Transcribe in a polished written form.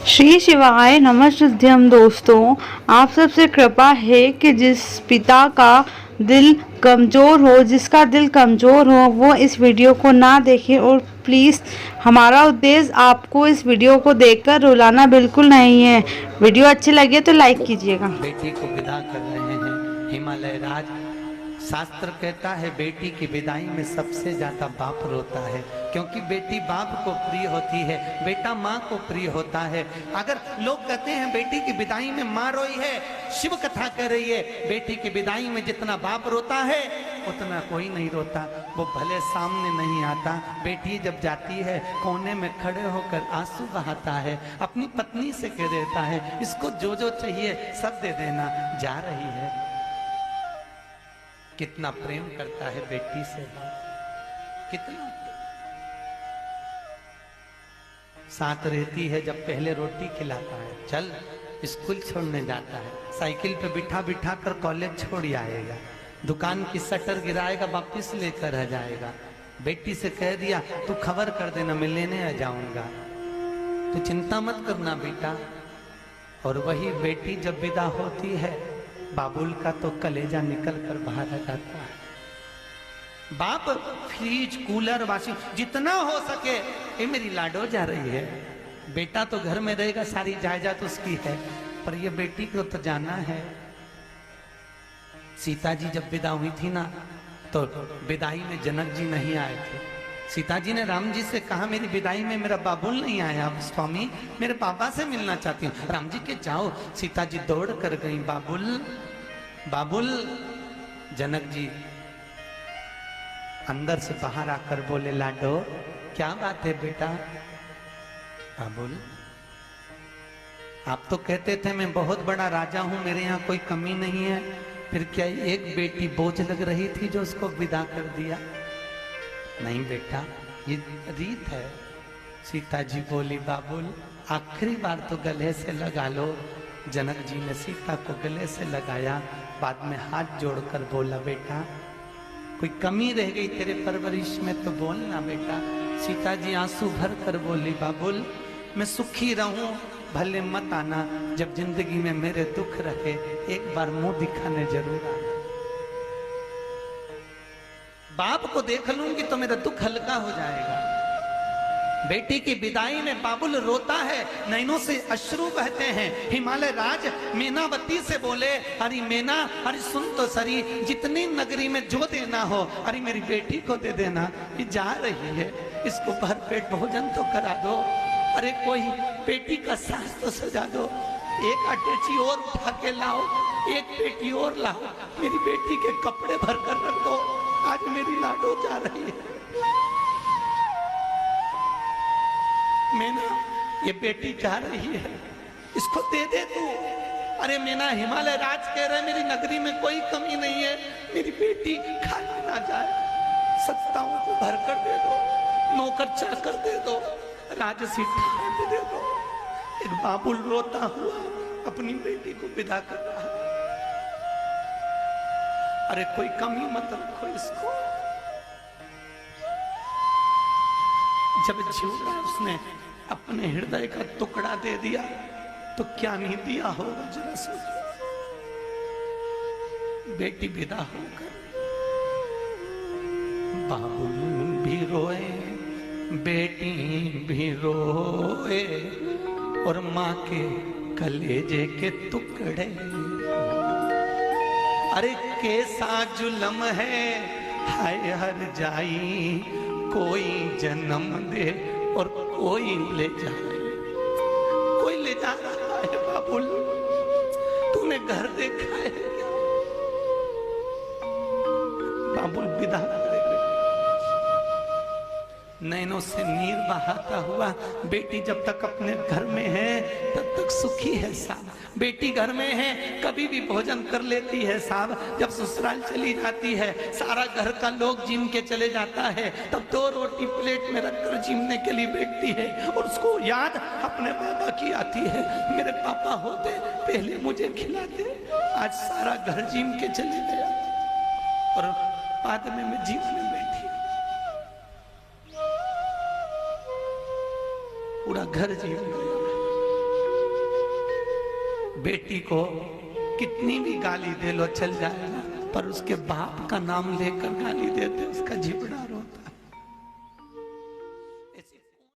श्री शिवाय नमस्तुभ्यं। दोस्तों, आप सबसे कृपा है कि जिस पिता का दिल कमज़ोर हो, जिसका दिल कमज़ोर हो, वो इस वीडियो को ना देखे। और प्लीज़, हमारा उद्देश्य आपको इस वीडियो को देखकर रुलाना बिल्कुल नहीं है। वीडियो अच्छी लगे तो लाइक कीजिएगा। बेटी को विदा कर रहे हैं हिमालय राज। शास्त्र कहता है बेटी की विदाई में सबसे ज्यादा बाप रोता है, क्योंकि बेटी बाप को प्रिय होती है, बेटा माँ को प्रिय होता है। अगर लोग कहते हैं बेटी की विदाई में माँ रोई है, शिव कथा कह रही है बेटी की विदाई में जितना बाप रोता है उतना कोई नहीं रोता। वो भले सामने नहीं आता, बेटी जब जाती है कोने में खड़े होकर आंसू बहाता है, अपनी पत्नी से कह देता है इसको जो जो चाहिए सब दे देना, जा रही है। कितना प्रेम करता है बेटी से, कितना साथ रहती है। जब पहले रोटी खिलाता है, चल स्कूल छोड़ने जाता है, साइकिल पे बिठा बिठा कर कॉलेज छोड़ आएगा, दुकान की शटर गिराएगा, वापिस लेकर आ जाएगा। बेटी से कह दिया तू खबर कर देना, मैं लेने आ जाऊंगा, तू चिंता मत करना बेटा। और वही बेटी जब विदा होती है, बाबुल का तो कलेजा निकल कर बाहर आ जाता है। बाप फ्रिज कूलर वाशिंग जितना हो सके, ये मेरी लाडो जा रही है, बेटा तो घर में रहेगा, सारी जायदाद उसकी है, पर ये बेटी को तो जाना है। सीता जी जब विदा हुई थी ना, तो विदाई में जनक जी नहीं आए थे। सीता जी ने राम जी से कहा मेरी विदाई में मेरा बाबुल नहीं आया, स्वामी मेरे पापा से मिलना चाहती हूँ। राम जी के जाओ। सीता जी दौड़ कर गई, बाबुल बाबुल। जनक जी अंदर से बाहर आकर बोले लाडो क्या बात है बेटा। बाबुल आप तो कहते थे मैं बहुत बड़ा राजा हूं, मेरे यहाँ कोई कमी नहीं है, फिर क्या एक बेटी बोझ लग रही थी जो उसको विदा कर दिया? नहीं बेटा, ये रीत है। सीता जी बोली बाबुल आखिरी बार तो गले से लगा लो। जनक जी ने सीता को गले से लगाया, बाद में हाथ जोड़कर बोला बेटा कोई कमी रह गई तेरे परवरिश में तो बोलना बेटा। सीता जी आंसू भर कर बोली बाबुल मैं सुखी रहूं, भले मत आना, जब जिंदगी में मेरे दुख रहे एक बार मुंह दिखाने जरूर आना। बाप को देख लूंगी तो मेरा दुख हल्का हो जाएगा। बेटी की विदाई में बाबुल रोता है, नैनों से अश्रु बहते हैं। हिमालय राज मेनावती से बोले अरे मेना, अरे सुन तो सरी, जितनी नगरी में जो देना हो अरे मेरी बेटी को दे देना, ये जा रही है, इसको भरपेट भोजन तो करा दो, अरे कोई बेटी का सास तो सजा दो, एक अटैची और उठा के लाओ, एक पेटी और लाओ, मेरी बेटी के कपड़े भर कर रख दो, आज मेरी लाडो जा रही है। मेना ये बेटी जा रही है, इसको दे दे तू। अरे मेना हिमालय राज कह रहे मेरी नगरी में कोई कमी नहीं है, मेरी बेटी खाली ना जाए, सत्ताओं को भर कर दे दो, नौकर चाकर दे दो, राजसी ठाकुर दे दो। एक बाबुल रोता हुआ अपनी बेटी को विदा कर रहा है। अरे कोई कमी मत रखो इसको। जब जीवता उसने अपने हृदय का टुकड़ा दे दिया तो क्या नहीं दिया होगा, जरा सोचो। बेटी विदा होकर बाबुल भी रोए, बेटी भी रोए, और माँ के कलेजे के टुकड़े। अरे कैसा जुल्म है हाय हर जाई, कोई जन्म दे और कोई ले जाए। कोई ले जा रहा है बाबुल, तूने घर देखा है क्या? बाबुल विदा करे, नैनों से नीर बहाता हुआ। बेटी जब तक अपने घर में है तब तक सुखी है साहब, बेटी घर में है कभी भी भोजन कर लेती है साहब, जब ससुराल चली जाती है सारा घर का लोग जिम के चले जाता है, तब 2 रोटी प्लेट में रखकर जिमने के लिए बैठती है, और उसको याद अपने पापा की आती है, मेरे पापा होते पहले मुझे खिलाते, आज सारा घर जिम के चले गया और बाद में मैं जिम में बैठी, पूरा घर जीव गया। बेटी को कितनी भी गाली दे लो चल जाएगा, पर उसके बाप का नाम लेकर गाली देते उसका जीवन